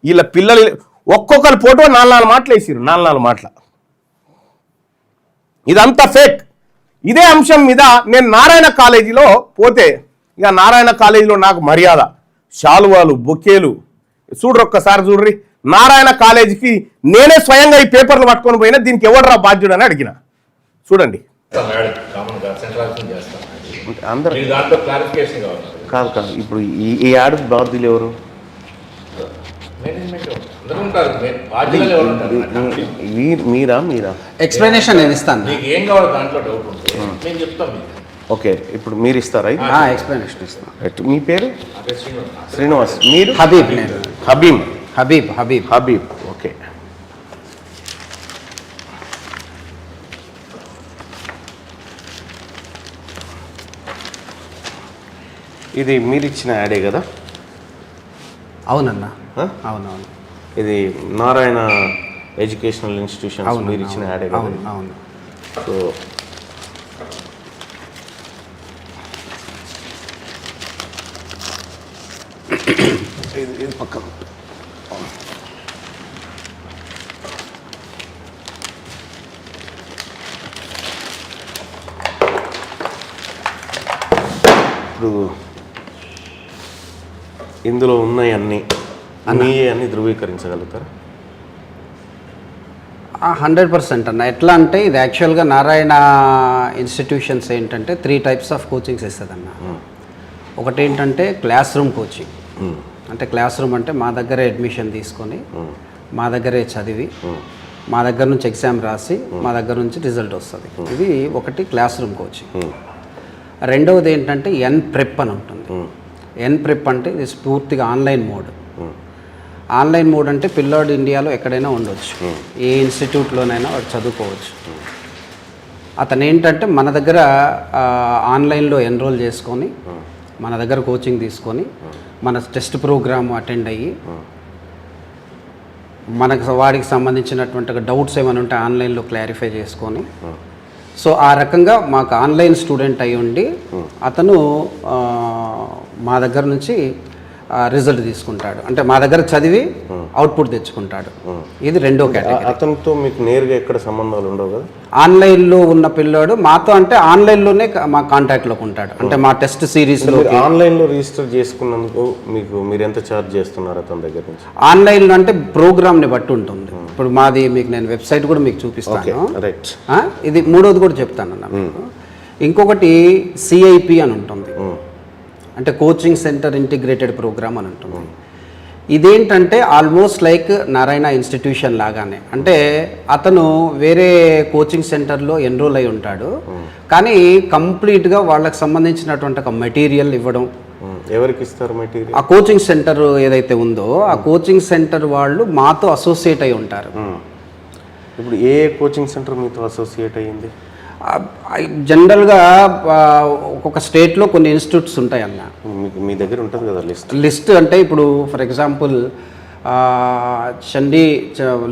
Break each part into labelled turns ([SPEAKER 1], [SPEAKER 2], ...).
[SPEAKER 1] వీళ్ళ పిల్లలు ఒక్కొక్కరు ఫోటో 4 మాటలు వేసిరు, 4 మాటల. ఇదంతా ఫేక్. ఇదే అంశం మీద నేను నారాయణ కాలేజీలో పోతే, ఇక నారాయణ కాలేజీలో నాకు మర్యాద, శాలువాలు, బొకేలు ఒక్కసారి చూడ్రి. నారాయణ కాలేజీకి నేనే స్వయంగా ఈ పేపర్లు పట్టుకొని పోయినా, దీనికి ఎవడరా బాధ్యుడు అని అడిగిన. చూడండి. అందరూ కాదు కాదు, ఇప్పుడు ఈ యాడ్ బాధ్యులు ఎవరు? మీరా
[SPEAKER 2] ఎక్స్ప్లెనేషన్ నేను ఇస్తాను.
[SPEAKER 1] ఓకే, ఇప్పుడు మీరు ఇస్తారా?
[SPEAKER 2] ఎక్స్ప్లెనేషన్ ఇస్తాను.
[SPEAKER 1] మీ పేరు? శ్రీనివాస్. మీరు?
[SPEAKER 2] హబీబ్.
[SPEAKER 1] హబీబ్. ఓకే. ఇది మీరు ఇచ్చిన యాడే కదా?
[SPEAKER 2] అవునన్నా, అవునవును.
[SPEAKER 1] ఇది నారాయణ ఎడ్యుకేషనల్ ఇన్స్టిట్యూషన్స్ మీరు ఇచ్చిన యాడే కదా?
[SPEAKER 2] అవును.
[SPEAKER 1] సో ఇది పక్కన ఇప్పుడు ఇందులో ఉన్నాయన్నీ అన్నీ ధృవీకరించగలుగుతారా?
[SPEAKER 2] 100% అన్న. ఎట్లా అంటే ఇది యాక్చువల్గా నారాయణ ఇన్స్టిట్యూషన్స్ ఏంటంటే 3 types ఆఫ్ కోచింగ్స్ ఇస్తుందన్న. ఒకటి ఏంటంటే క్లాస్ రూమ్ కోచింగ్. అంటే క్లాస్ రూమ్ అంటే మా దగ్గరే అడ్మిషన్ తీసుకొని, మా దగ్గరే చదివి, మా దగ్గర నుంచి ఎగ్జామ్ రాసి, మా దగ్గర నుంచి రిజల్ట్ వస్తుంది. ఇది ఒకటి క్లాస్ రూమ్ కోచింగ్. రెండవది ఏంటంటే ప్రెప్ అని ఉంటుంది. ప్రెప్ అంటే ఇది పూర్తిగా ఆన్లైన్ మోడ్. ఆన్లైన్ మోడ్ అంటే పిల్లోడు ఇండియాలో ఎక్కడైనా ఉండొచ్చు, ఏ ఇన్స్టిట్యూట్లోనైనా వాడు చదువుకోవచ్చు. అతను ఏంటంటే మన దగ్గర ఆన్లైన్లో ఎన్రోల్ చేసుకొని, మన దగ్గర కోచింగ్ తీసుకొని, మన టెస్ట్ ప్రోగ్రామ్ అటెండ్ అయ్యి, వాడికి సంబంధించినటువంటి డౌట్స్ ఏమైనా ఉంటే ఆన్లైన్లో క్లారిఫై చేసుకొని, సో ఆ రకంగా మాకు ఆన్లైన్ స్టూడెంట్ అయి ఉండి అతను మా దగ్గర నుంచి రిజల్ట్ తీసుకుంటాడు. అంటే మా దగ్గర చదివి అవుట్పుట్ తెచ్చుకుంటాడు. ఇది రెండో కేటగిరీ.
[SPEAKER 1] అతనితో మీకు నేరుగా ఎక్కడ సంబంధాలు ఉండవు కదా?
[SPEAKER 2] ఆన్లైన్లో ఉన్న పిల్లాడు మాతో అంటే ఆన్లైన్లోనే మా కాంటాక్ట్లోకి ఉంటాడు. అంటే మా టెస్ట్ సిరీస్లో
[SPEAKER 1] ఆన్లైన్లో రిజిస్టర్ చేసుకున్నందుకు మీరు ఎంత ఛార్జ్ చేస్తున్నారు అతని దగ్గర నుంచి?
[SPEAKER 2] ఆన్లైన్లో అంటే ప్రోగ్రామ్ని బట్టి ఉంటుంది. ఇప్పుడు మాది మీకు నేను వెబ్సైట్ కూడా మీకు చూపిస్తాను. ఇది మూడోది కూడా చెప్తాను అన్న. ఇంకొకటి సిఐపి అని ఉంటుంది, అంటే కోచింగ్ సెంటర్ ఇంటిగ్రేటెడ్ ప్రోగ్రామ్ అని ఉంటుంది. ఇదేంటంటే ఆల్మోస్ట్ లైక్ నారాయణ ఇన్స్టిట్యూషన్ లాగానే. అంటే అతను వేరే కోచింగ్ సెంటర్లో ఎన్రోల్ అయి ఉంటాడు, కానీ కంప్లీట్గా వాళ్ళకి సంబంధించినటువంటి ఒక మెటీరియల్ ఇవ్వడం.
[SPEAKER 1] ఎవరికి ఇస్తారు మెటీరియల్?
[SPEAKER 2] ఆ కోచింగ్ సెంటర్ ఏదైతే ఉందో ఆ కోచింగ్ సెంటర్ వాళ్ళు మాతో అసోసియేట్ అయి ఉంటారు.
[SPEAKER 1] ఇప్పుడు ఏ కోచింగ్ సెంటర్ మీతో అసోసియేట్ అయ్యింది?
[SPEAKER 2] జనరల్గా ఒక్కొక్క స్టేట్లో కొన్ని ఇన్స్టిట్యూట్స్ ఉంటాయి అన్న.
[SPEAKER 1] మీ దగ్గర ఉంటుంది కదా
[SPEAKER 2] లిస్ట్ అంటే ఇప్పుడు ఫర్ ఎగ్జాంపుల్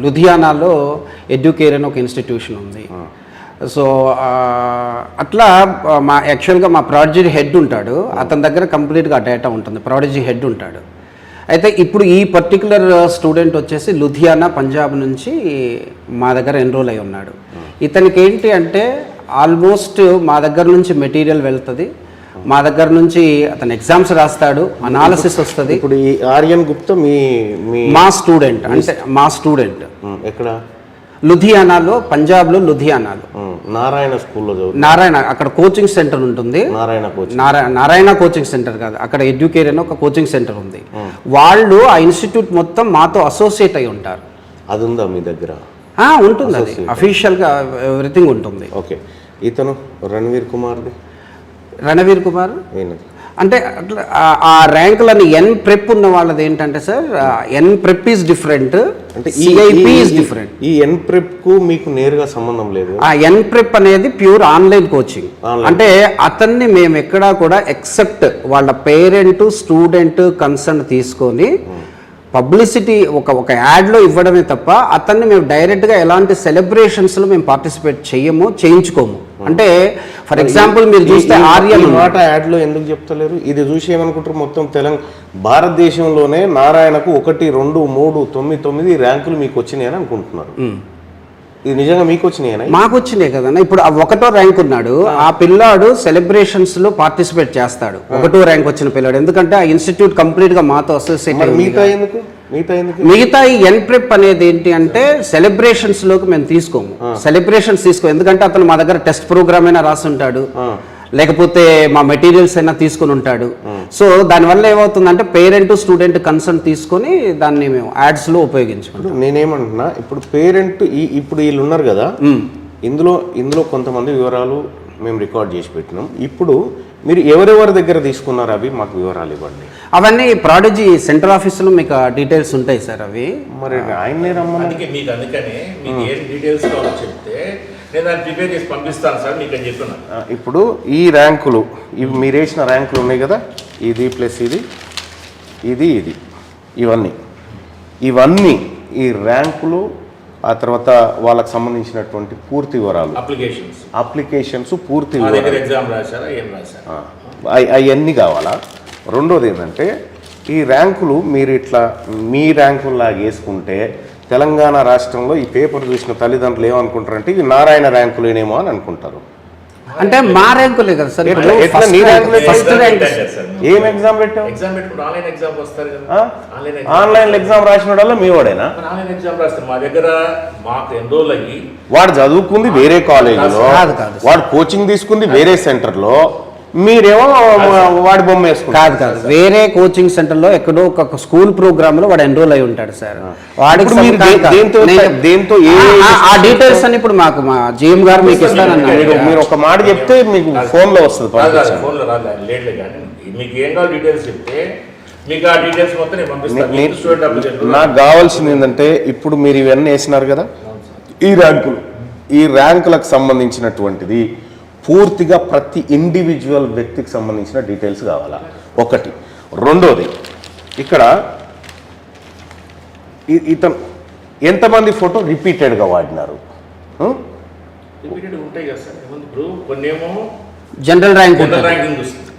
[SPEAKER 2] లుధియానాలో ఎడ్యుకేర్ అని ఒక ఇన్స్టిట్యూషన్ ఉంది. సో అట్లా యాక్చువల్గా మా ప్రాడజీ హెడ్ ఉంటాడు, అతని దగ్గర కంప్లీట్గా డేటా ఉంటుంది, ప్రాడజీ హెడ్ ఉంటాడు. అయితే ఇప్పుడు ఈ పర్టికులర్ స్టూడెంట్ వచ్చేసి లుధియానా పంజాబ్ నుంచి మా దగ్గర ఎన్రోల్ అయి ఉన్నాడు. ఇతనికి ఏంటి అంటే ఆల్మోస్ట్ మా దగ్గర నుంచి మెటీరియల్ వెళ్తుంది, మా దగ్గర నుంచి అతను ఎగ్జామ్స్ రాస్తాడు, అనాలిసిస్ వస్తుంది.
[SPEAKER 1] ఇప్పుడు ఈ ఆర్యన్ గుప్తా
[SPEAKER 2] మా స్టూడెంట్, అంటే మా స్టూడెంట్
[SPEAKER 1] ఎక్కడ?
[SPEAKER 2] లుధియానాలో, పంజాబ్లో లుధియానాలో
[SPEAKER 1] నారాయణ స్కూల్లో
[SPEAKER 2] నారాయణ అక్కడ కోచింగ్ సెంటర్ ఉంటుంది. నారాయణ కోచింగ్ సెంటర్ కాదు, అక్కడ ఎడ్యుకేర్ అని ఒక కోచింగ్ సెంటర్ ఉంది. వాళ్ళు ఆ ఇన్స్టిట్యూట్ మొత్తం మాతో అసోసియేట్ అయి ఉంటారు.
[SPEAKER 1] అది ఉందా మీ దగ్గర?
[SPEAKER 2] ఉంటుంది, అది అఫీషియల్గా ఎవ్రీథింగ్ ఉంటుంది.
[SPEAKER 1] ఓకే. ఇతను రణవీర్ కుమార్
[SPEAKER 2] అంటే అట్లా ఆ ర్యాంకులని ప్రెప్ ఉన్న వాళ్ళది ఏంటంటే సార్, ప్రెప్ ఈజ్ డిఫరెంట్, అంటే సిఐపి ఈజ్ డిఫరెంట్.
[SPEAKER 1] ఈ ప్రెప్ కు మీకు నేరుగా సంబంధం లేదు.
[SPEAKER 2] ఆ ప్రెప్ అనేది ప్యూర్ ఆన్లైన్ కోచింగ్. అంటే అతన్ని మేము ఎక్కడా కూడా ఎక్సెప్ట్ వాళ్ళ పేరెంట్ స్టూడెంట్ కన్సర్న్ తీసుకొని పబ్లిసిటీ ఒక యాడ్లో ఇవ్వడమే తప్ప అతన్ని మేము డైరెక్ట్గా ఎలాంటి సెలబ్రేషన్స్లో మేము పార్టిసిపేట్ చేయించుకోము. అంటే ఫర్ ఎగ్జాంపుల్ మీరు చూస్తే ఆర్యన్
[SPEAKER 1] మాట యాడ్లో ఎందుకు చెప్తలేరు? ఇది చూసి ఏమనుకుంటారు, మొత్తం భారతదేశంలోనే నారాయణకు 1, 2, 3, 9, 9 ర్యాంకులు మీకు వచ్చినాయని అనుకుంటున్నారు. ఇది నిజంగా మీకు వచ్చినాయనా?
[SPEAKER 2] మాకు వచ్చినాయి కదన్నా. ఇప్పుడు 1వ ర్యాంక్ ఉన్నాడు, ఆ పిల్లాడు సెలబ్రేషన్స్ లో పార్టిసిపేట్ చేస్తాడు. 1వ ర్యాంక్ వచ్చిన పిల్లాడు, ఎందుకంటే ఆ ఇన్స్టిట్యూట్ కంప్లీట్ గా మాతో అసోసియేట్. మిగతా ఈ ఎన్ప్రెప్ అనేది ఏంటి అంటే సెలబ్రేషన్స్ లోకి మేము తీసుకోము. సెలబ్రేషన్స్ ఎందుకంటే అతను మా దగ్గర టెస్ట్ ప్రోగ్రామ్ అయినా రాస్తుంటాడు, లేకపోతే మా మెటీరియల్స్ అయినా తీసుకుని ఉంటాడు. సో దానివల్ల ఏమవుతుందంటే పేరెంట్ స్టూడెంట్ కన్సర్న్ తీసుకొని దాన్ని మేము యాడ్స్ లో ఉపయోగించుకుంటాం.
[SPEAKER 1] నేనేమంటున్నా, ఇప్పుడు పేరెంట్ ఇప్పుడు వీళ్ళు ఉన్నారు కదా, ఇందులో కొంతమంది వివరాలు మేము రికార్డ్ చేసి పెట్టినాం. ఇప్పుడు మీరు ఎవరెవరి దగ్గర తీసుకున్నారు అవి మాకు వివరాలు ఇవ్వండి.
[SPEAKER 2] అవన్నీ ప్రాడజీ సెంట్రల్ ఆఫీసులో మీకు డీటెయిల్స్ ఉంటాయి సార్. అవి
[SPEAKER 1] మరి ఆయన్నే రమ్మని
[SPEAKER 3] అందుకని మీకు ఏం డీటెయిల్స్ కావాలో చెప్తే నేను దాన్ని ప్రిపేర్ చేసి పంపిస్తాను సార్ మీకు అని చెప్తున్నాను.
[SPEAKER 1] ఇప్పుడు ఈ ర్యాంకులు, ఇవి మీరు వేసిన ర్యాంకులు ఉన్నాయి కదా, ఇది ప్లస్ ఇది ఇవన్నీ ఈ ర్యాంకులు, ఆ తర్వాత వాళ్ళకి సంబంధించినటువంటి పూర్తి వివరాలు, అప్లికేషన్స్ పూర్తి అవన్నీ కావాలా. రెండోది ఏంటంటే ఈ ర్యాంకులు మీరు ఇట్లా మీ ర్యాంకుల్లాగా వేసుకుంటే తెలంగాణ రాష్ట్రంలో ఈ పేపర్ చూసిన తల్లిదండ్రులు ఏమనుకుంటారంటే ఇవి నారాయణ ర్యాంకులేనేమో అని అనుకుంటారు.
[SPEAKER 2] అంటే మా ర్యాంకులే కదా సార్.
[SPEAKER 1] ఫస్ట్ ర్యాంక్ ఏం ఎగ్జామ్ పెట్టావు? ఆన్లైన్ ఎగ్జామ్ రాసిన వాళ్ళ మీ వాడేనా?
[SPEAKER 3] మా దగ్గర మాకు ఎన్రోల్ అయ్యి
[SPEAKER 1] వాడు చదువుకుంది వేరే కాలేజీలో, వాడు కోచింగ్ తీసుకుంది వేరే సెంటర్లో, మీరేమో వాడి బొమ్మ వేసుకుంటారు.
[SPEAKER 2] కాదు వేరే కోచింగ్ సెంటర్ లో ఎక్కడో ఒక స్కూల్ ప్రోగ్రామ్ లో వాడు ఎన్రోల్ అయి ఉంటాడు సార్. వాడికి
[SPEAKER 1] దేంతో
[SPEAKER 2] ఆ డీటెయిల్స్ అని ఇప్పుడు మాకు మా జిఎం గారు మీకు ఇస్తానన్నారు.
[SPEAKER 1] మీరు ఒక మాట చెప్తే మీకు ఫోన్ లో వస్తుంది.
[SPEAKER 3] మీకు ఏం కావాలి డీటెయిల్స్ చెప్తే మీకు ఆ డీటెయిల్స్ మొత్తం నేను పంపిస్తాను.
[SPEAKER 1] నాకు కావాల్సింది ఏంటంటే ఇప్పుడు మీరు ఇవన్నీ వేసినారు కదా, ఈ ర్యాంకులకు సంబంధించినటువంటిది పూర్తిగా ప్రతి ఇండివిజువల్ వ్యక్తికి సంబంధించిన డీటెయిల్స్ కావాలా, ఒకటి. రెండోది, ఇక్కడ ఇతను ఎంతమంది ఫోటో రిపీటెడ్గా వాడినారు?
[SPEAKER 3] ఉంటాయి కదా సార్. ఇప్పుడు కొన్నేమో
[SPEAKER 2] జనరల్ ర్యాంక్,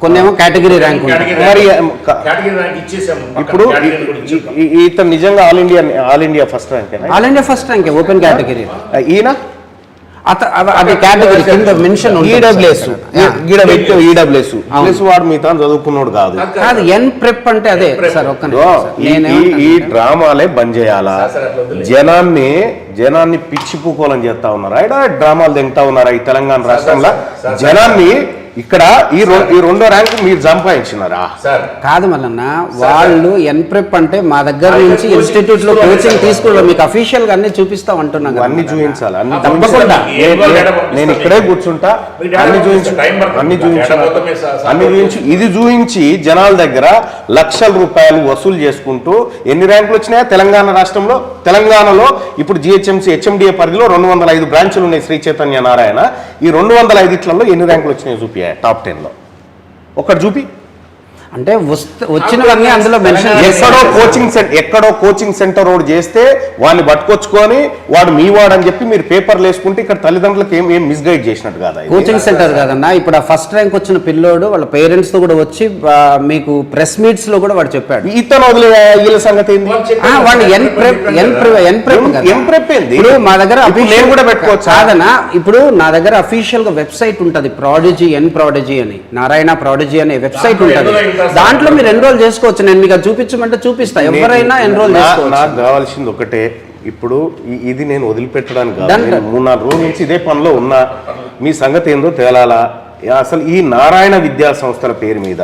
[SPEAKER 2] కొన్నేమో కేటగిరీ ర్యాంక్.
[SPEAKER 1] మరి
[SPEAKER 3] కేటగిరీ ర్యాంక్ ఇచ్చేసాము.
[SPEAKER 1] ఇప్పుడు ఇతను నిజంగా all India first rank?
[SPEAKER 2] All India first rank open category.
[SPEAKER 1] ఈయన
[SPEAKER 2] అది కేటగిరీ కింద మెన్షన్
[SPEAKER 1] ఈడబ్ల్యూఎస్ వాడు మిగతా చదువుకున్నాడు కాదు.
[SPEAKER 2] ఎన్ ప్రెప్ అంటే అదే సార్.
[SPEAKER 1] ఈ డ్రామాలే బంద్ చేయాలా? జనాన్ని పిచ్చిపుకోవాలని చేస్తా ఉన్నారా? ఇక్కడ డ్రామాలు తింటా ఉన్నారా ఈ తెలంగాణ రాష్ట్రంలో? జనాన్ని ఇక్కడ ఈ రెండో ర్యాంకు మీరు సంపాదించినారా?
[SPEAKER 2] కాదు మల్లన్న, వాళ్ళు ఎన్ప్రెప్ అంటే మా దగ్గర నుంచి ఇన్స్టిట్యూట్ లో కోచింగ్ తీసుకోవడం మీకు అఫీషియల్ గా అన్ని చూపిస్తాం అంటున్నాం.
[SPEAKER 1] అన్ని చూపించాలి, తప్పకుండా. నేను ఇక్కడే కూర్చుంటా, అన్ని చూపించి ఇది చూపించి జనాల దగ్గర లక్షల రూపాయలు వసూలు చేసుకుంటూ ఎన్ని ర్యాంకులు వచ్చినాయా తెలంగాణ రాష్ట్రంలో? తెలంగాణలో ఇప్పుడు జిహెచ్ఎంసీ హెచ్ఎండిఏ పరిధిలో 205 బ్రాంచులు ఉన్నాయి శ్రీ చైతన్య నారాయణ. ఈ 205 ఎన్ని ర్యాంకులు వచ్చినాయి చూపి టాప్ 10 లో ఒకటి చూపి.
[SPEAKER 2] అంటే వచ్చినవన్నీ అందులో మెన్షన్.
[SPEAKER 1] ఎక్కడో కోచింగ్ సెంటర్ రోడ్ చేస్తే వాడిని పట్టుకొచ్చుకొని వాడు మీ వాడు అని చెప్పి మీరు పేపర్లు వేసుకుంటే ఇక్కడ తల్లిదండ్రులకు ఏం మిస్గైడ్ చేసినట్టు కాదా?
[SPEAKER 2] కోచింగ్ సెంటర్ కాదన్నా. ఇప్పుడు ఆ ఫస్ట్ ర్యాంక్ వచ్చిన పిల్లోడు వాళ్ళ పేరెంట్స్ తో కూడా వచ్చి మీకు ప్రెస్ మీట్స్ లో కూడా వాడు చెప్పాడు.
[SPEAKER 1] ఇతను వదిలే వీళ్ళ సంగతి ఏంది?
[SPEAKER 2] వాళ్ళు ఇప్పుడు మా దగ్గర
[SPEAKER 1] నేను కూడా పెట్టుకోవచ్చు
[SPEAKER 2] కాదన్నా. ఇప్పుడు నా దగ్గర అఫీషియల్ గా వెబ్సైట్ ఉంటది, ప్రాడజీ అని, నారాయణ ప్రాడజీ అనే వెబ్సైట్ ఉంటది. దాంట్లో మీరు ఎన్రోల్ చేసుకోవచ్చు. నేను మీకు చూపించమంటే చూపిస్తా, ఎవరైనా ఎన్రోల్ చేసుకోవచ్చు.
[SPEAKER 1] నాకు కావాల్సింది ఒకటే, ఇప్పుడు ఇది నేను వదిలిపెట్టడానికి కాదు. 3-4 రోజుల నుంచి ఇదే పనిలో ఉన్నా. మీ సంగతి ఏందో తేలాలా? అసలు ఈ నారాయణ విద్యా సంస్థల పేరు మీద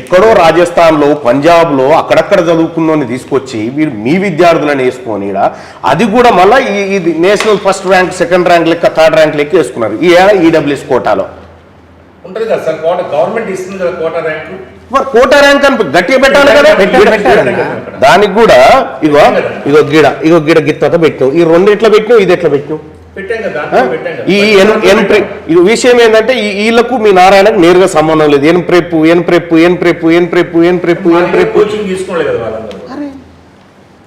[SPEAKER 1] ఎక్కడో రాజస్థాన్లో, పంజాబ్లో అక్కడక్కడ చదువుకున్నోని తీసుకొచ్చి వీడు మీ విద్యార్థులను వేసుకొని అది కూడా మళ్ళీ ఇది national first rank, second rank లెక్క, థర్డ్ ర్యాంక్ లెక్క వేసుకున్నారు ఈ ఈడబ్ల్యూఎస్ కోటాలో.
[SPEAKER 3] ఉంటుంది కదా సార్, గవర్నమెంట్ ఇస్తుంది కదా కోటా ర్యాంకు.
[SPEAKER 1] కోటా ర్యాంక్ అని గట్టిగా పెట్టాలి కదా. దానికి కూడా ఇగో గిడ గిత్త పెట్టినావు, ఈ రెండు ఎట్లా పెట్టినావు, ఇది ఎట్లా పెట్టినావు? ఈ విషయం ఏంటంటే వీళ్ళకు మీ నారాయణకు నేరుగా సంబంధం లేదు.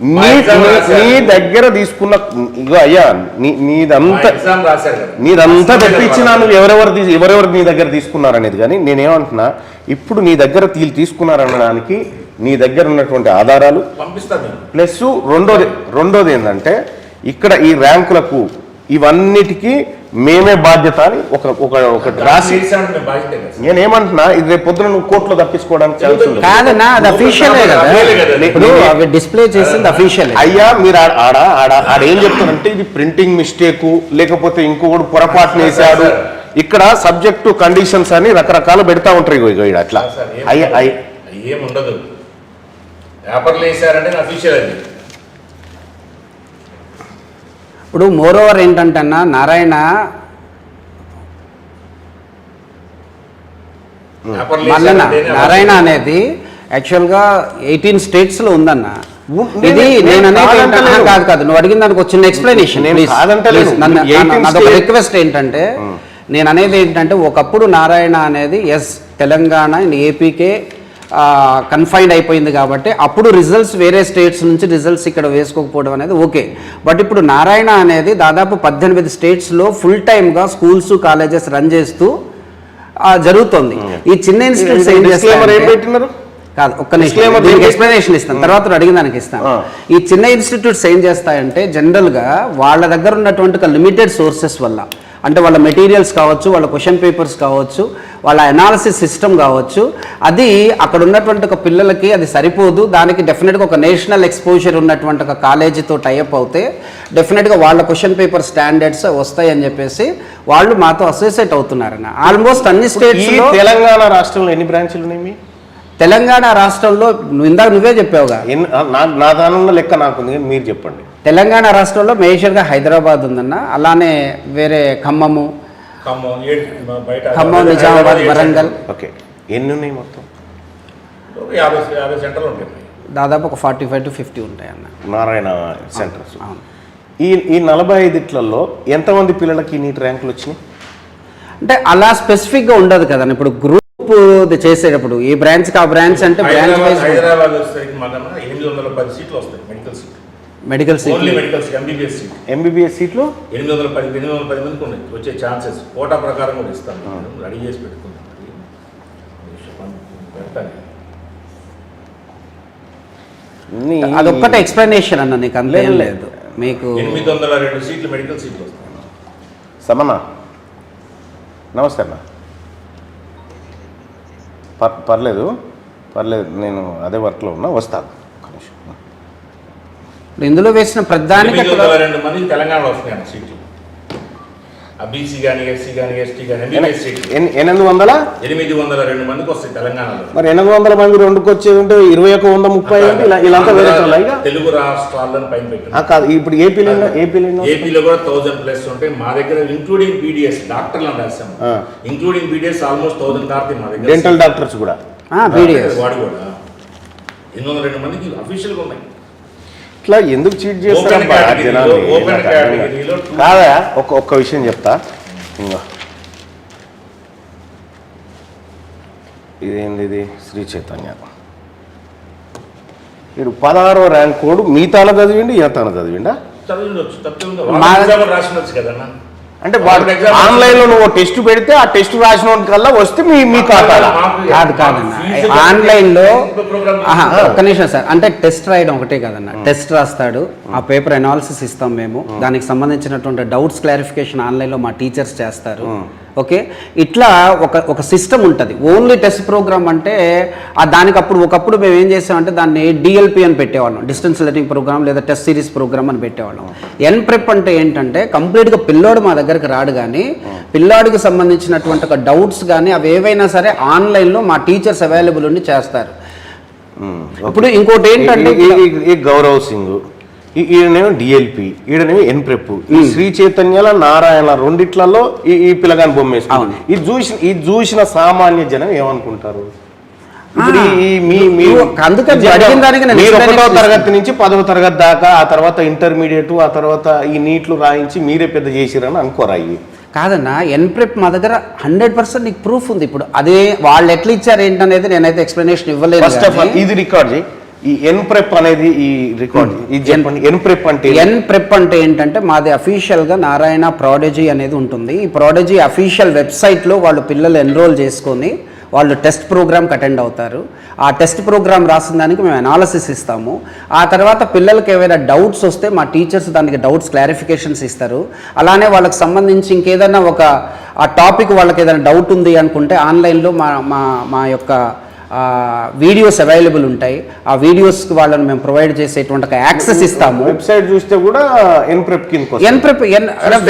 [SPEAKER 1] నీ దగ్గర తీసుకున్న ఇగో అయ్యా నీదంతా
[SPEAKER 3] ఎగ్జామ్ రాశారు కదా.
[SPEAKER 1] నీదంతా తెప్పించినా నువ్వు ఎవరెవరు నీ దగ్గర తీసుకున్నారనేది, కానీ నేనేమంటున్నా ఇప్పుడు నీ దగ్గర తీసుకున్నారనడానికి నీ దగ్గర ఉన్నటువంటి ఆధారాలు
[SPEAKER 3] పంపిస్తాను.
[SPEAKER 1] ప్లస్ రెండోది ఏంటంటే ఇక్కడ ఈ ర్యాంకులకు ఇవన్నిటికీ మేమే బాధ్యత అని ఒకటి రాసి నేనేమంటున్నా, ఇది రేపు పొద్దున నువ్వు కోర్టులో తప్పించుకోవడానికి ఛాన్స్ ఉంది.
[SPEAKER 2] కాదన్నా, అది అఫీషియలే కదా, ఇప్పుడు అవి డిస్ప్లే చేసింది అఫీషియల్.
[SPEAKER 1] అయ్యా మీరు ఆడ ఏం చెప్తారంటే ఇది ప్రింటింగ్ మిస్టేకు లేకపోతే ఇంకొకటి పొరపాటున వేసాడు, ఇక్కడ సబ్జెక్టు కండిషన్స్ అని రకరకాలు పెడతా ఉంటారు. ఇగో అట్లా
[SPEAKER 3] ఏముండదు, పేపర్లు వేసారంటే అఫీషియల్ అది.
[SPEAKER 2] ఇప్పుడు మోర్ ఓవర్ ఏంటంటే అన్న, నారాయణ అనేది యాక్చువల్గా 18 స్టేట్స్లో ఉందన్న. ఇది నేను అనేది కాదు, నువ్వు అడిగిన దానికి ఒక చిన్న ఎక్స్ప్లెనేషన్. నాదొక రిక్వెస్ట్ ఏంటంటే, నేను అనేది ఏంటంటే, ఒకప్పుడు నారాయణ అనేది తెలంగాణ అండ్ ఏపీకే కన్ఫైన్డ్ అయిపోయింది కాబట్టి అప్పుడు రిజల్ట్స్ వేరే స్టేట్స్ నుంచి రిజల్ట్స్ ఇక్కడ వేసుకోకపోవడం అనేది ఓకే. బట్ ఇప్పుడు నారాయణ అనేది దాదాపు 18 స్టేట్స్లో ఫుల్ టైమ్గా స్కూల్స్ కాలేజెస్ రన్ చేస్తూ జరుగుతుంది. ఈ చిన్న ఇన్స్టిట్యూట్స్ ఏం చేస్తారు కాదు, ఒక్క నిమిషం ఎక్స్ప్లెనేషన్ ఇస్తాను, తర్వాత అడిగిన దానికి ఇస్తాను. ఈ చిన్న ఇన్స్టిట్యూట్స్ ఏం చేస్తాయంటే జనరల్గా వాళ్ళ దగ్గర ఉన్నటువంటి లిమిటెడ్ సోర్సెస్ వల్ల, అంటే వాళ్ళ మెటీరియల్స్ కావచ్చు, వాళ్ళ క్వశ్చన్ పేపర్స్ కావచ్చు, వాళ్ళ అనాలిసిస్ సిస్టమ్ కావచ్చు, అది అక్కడ ఉన్నటువంటి ఒక పిల్లలకి అది సరిపోదు, దానికి డెఫినెట్గా ఒక నేషనల్ ఎక్స్పోజర్ ఉన్నటువంటి ఒక కాలేజీతో టైఅప్ అవుతే డెఫినెట్గా వాళ్ళ క్వశ్చన్ పేపర్ స్టాండర్డ్స్ వస్తాయని చెప్పేసి వాళ్ళు మాతో అసోసియేట్ అవుతున్నారన్న. ఆల్మోస్ట్ అన్ని స్టేట్స్లో.
[SPEAKER 1] తెలంగాణ రాష్ట్రంలో ఎన్ని బ్రాంచ్లు ఉన్నాయి?
[SPEAKER 2] తెలంగాణ రాష్ట్రంలో ఇందాక నువ్వే చెప్పావుగా,
[SPEAKER 1] నా దానిలో లెక్క నాకుంది, మీరు చెప్పండి.
[SPEAKER 2] తెలంగాణ రాష్ట్రంలో మేజర్గా హైదరాబాద్ ఉందన్న, అలానే వేరే ఖమ్మం, నిజామాబాద్, వరంగల్.
[SPEAKER 1] ఓకే, ఎన్ని ఉన్నాయి మొత్తం?
[SPEAKER 3] 50 సెంటర్లు ఉంటాయి,
[SPEAKER 2] దాదాపు ఒక 45 to 50 ఉంటాయి అన్న
[SPEAKER 1] నారాయణ సెంటర్స్. ఈ 45లలో ఎంతమంది పిల్లలకి నీట్ ర్యాంకులు వచ్చినాయి?
[SPEAKER 2] అంటే అలా స్పెసిఫిక్గా ఉండదు కదా, ఇప్పుడు గ్రూప్ చేసేటప్పుడు ఈ బ్రాంచ్కి ఆ బ్రాంచ్ అంటే బ్రాంచ్ వైజ్.
[SPEAKER 3] హైదరాబాద్ వచ్చేసరికి 810 సీట్లు వస్తాయి, మెడికల్ సీట్లు,
[SPEAKER 1] ఎంబీబీఎస్ సీట్లు
[SPEAKER 3] 810 మందికి ఉన్నాయి వచ్చే ఛాన్సెస్. కోటా ప్రకారం కూడా ఇస్తాను, రెడీ చేసి పెట్టుకున్నాను.
[SPEAKER 2] అదొక్కటే ఎక్స్ప్లెనేషన్ అన్న, నీకు అంతే లేదు. మీకు
[SPEAKER 3] 802 సీట్లు మెడికల్ సీట్లు వస్తాయి.
[SPEAKER 1] సమన్నా నమస్తే అన్న. పర్లేదు నేను అదే వర్క్లో ఉన్నా, వస్తాను.
[SPEAKER 2] ఇందులో వేసిన ప్రధానికి
[SPEAKER 3] 802 మంది తెలంగాణలో వస్తున్నాయి సీట్లు. బీసీ కానీ, ఎస్సీ కానీ, ఎస్టీ కానీ, 802 మందికి వస్తాయి తెలంగాణలో.
[SPEAKER 1] మరి 800 మంది రెండుకి వచ్చేది ఉంటే 2130 ఇలాంతా వేరే
[SPEAKER 3] తెలుగు రాష్ట్రాలను పైన పెట్టారు.
[SPEAKER 1] కాదు, ఇప్పుడు ఏపీలో
[SPEAKER 3] కూడా 1000+ ఉంటాయి. మా దగ్గర ఇంక్లూడింగ్ బీడీఎస్ డాక్టర్లను రాశాము, ఇంక్లూడింగ్ బీడీఎస్ ఆల్మోస్ట్ 1000 దాటి మా దగ్గర.
[SPEAKER 1] డెంటల్ డాక్టర్స్ కూడా
[SPEAKER 3] వాడు కూడా 802 మందికి అఫీషియల్గా ఉన్నాయి.
[SPEAKER 1] ఇట్లా ఎందుకు చీట్ చేస్తారు కాదా? ఒక్క విషయం చెప్తా. ఇదేంది, ఇది శ్రీ చైతన్య వీడు 16వ ర్యాంక్ కోడ్ మీతాన చదివిండి, ఈతాన చదివిండా? అంటే ఆన్లైన్లో నువ్వు టెస్ట్ పెడితే ఆ టెస్ట్ రాసిన కల్లా వస్తే మీ ఖాతాలో
[SPEAKER 2] కాదన్న. ఆన్లైన్లో ఒక్క నిమిషం సార్, అంటే టెస్ట్ రాయడం ఒకటే కాదన్న, టెస్ట్ రాస్తాడు, ఆ పేపర్ అనాలిసిస్ ఇస్తాం మేము, దానికి సంబంధించినటువంటి డౌట్స్ క్లారిఫికేషన్ ఆన్లైన్లో మా టీచర్స్ చేస్తారు. ఓకే, ఇట్లా ఒక సిస్టమ్ ఉంటుంది. ఓన్లీ టెస్ట్ ప్రోగ్రామ్ అంటే దానికి ఒకప్పుడు మేము ఏం చేసామంటే దాన్ని డిఎల్పి అని పెట్టేవాళ్ళం, డిస్టెన్స్ లెర్నింగ్ ప్రోగ్రామ్ లేదా టెస్ట్ సిరీస్ ప్రోగ్రామ్ అని పెట్టేవాళ్ళం. ఎన్ప్రెప్ అంటే ఏంటంటే కంప్లీట్గా పిల్లోడు మా దగ్గరికి రాడు, కానీ పిల్లాడికి సంబంధించినటువంటి ఒక డౌట్స్ కానీ అవి ఏవైనా సరే ఆన్లైన్లో మా టీచర్స్ అవైలబుల్ ఉండి చేస్తారు. ఇప్పుడు ఇంకోటి ఏంటంటే
[SPEAKER 1] ఈ గౌరవ్ సింగ్, ఈయనేమో డిఎల్పి, ఈడనేమో ఎన్ప్రెప్. ఈ శ్రీ చైతన్యాల నారాయణ రెండిట్లలో ఈ పిల్లగాని బొమ్మ వేసుకుంది. ఇది చూసిన సామాన్య జనం ఏమనుకుంటారు? మీరు 1వ తరగతి నుంచి 10వ తరగతి దాకా, ఆ తర్వాత ఇంటర్మీడియట్, ఆ తర్వాత ఈ నీట్లు రాయించి మీరే పెద్ద చేసిరని అనుకోరా? ఇవి
[SPEAKER 2] కాదన్నా, ఎన్ప్రెప్ మా దగ్గర 100% నీకు ప్రూఫ్ ఉంది. ఇప్పుడు అదే వాళ్ళు ఎట్లా ఇచ్చారు ఏంటనేది నేనైతే ఎక్స్ప్లెనేషన్ ఇవ్వలేదు.
[SPEAKER 1] ఫస్ట్ ఆఫ్ ఆల్ ఇది రికార్డ్ చేయి. ఈ ఎన్ప్రెప్ అనేది ఈ రికార్డ్ ఇది చెప్పండి. ఎన్ప్రెప్ అంటే
[SPEAKER 2] ఎన్ప్రెప్ అంటే ఏంటంటే మాది అఫీషియల్గా నారాయణ ప్రాడజీ అనేది ఉంటుంది. ఈ ప్రాడజీ అఫీషియల్ వెబ్సైట్లో వాళ్ళు పిల్లలు ఎన్రోల్ చేసుకొని వాళ్ళు టెస్ట్ ప్రోగ్రామ్కి అటెండ్ అవుతారు. ఆ టెస్ట్ ప్రోగ్రామ్ రాసిన దానికి మేము అనాలిసిస్ ఇస్తాము. ఆ తర్వాత పిల్లలకి ఏవైనా డౌట్స్ వస్తే మా టీచర్స్ దానికి డౌట్స్ క్లారిఫికేషన్స్ ఇస్తారు. అలానే వాళ్ళకి సంబంధించి ఇంకేదైనా ఆ టాపిక్ వాళ్ళకి ఏదైనా డౌట్ ఉంది అనుకుంటే ఆన్లైన్లో మా యొక్క వీడియోస్ అవైలబుల్ ఉంటాయి. ఆ వీడియోస్కి వాళ్ళని మేము ప్రొవైడ్ చేసేటువంటి ఒక యాక్సెస్ ఇస్తాము.
[SPEAKER 1] వెబ్సైట్ చూస్తే కూడా ఎన్ప్రెప్ కింద